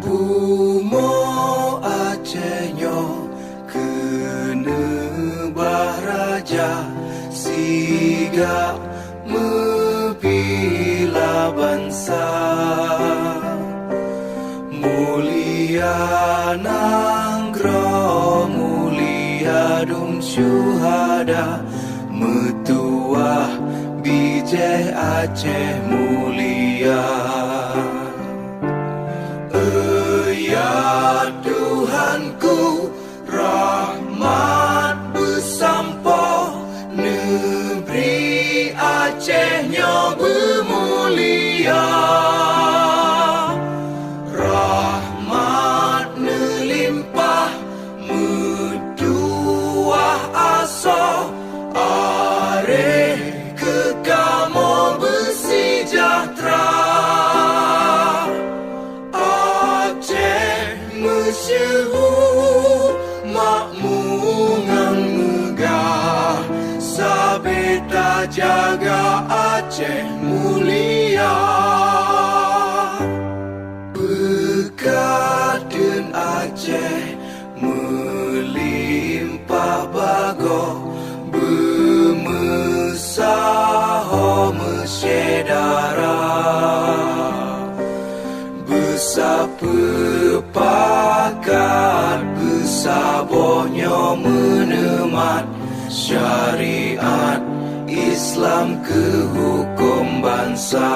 Bumo Acehnya kena bahraja siga mebila bangsa mulia nanggro mulia dum syuhada metuah bijeh Aceh mulia. Ya Tuhanku, rahmat bersampo negeri Acehnya bermulia. Rahmat nelimpah meduah aso are kekamo bersejahtera. Masyhur makmungan megah sabeta jaga Aceh mulia. Berkat dan Aceh melimpah bago bermesaho mesyedara besapepakat besabohnya menemat syariat Islam ke hukum bangsa.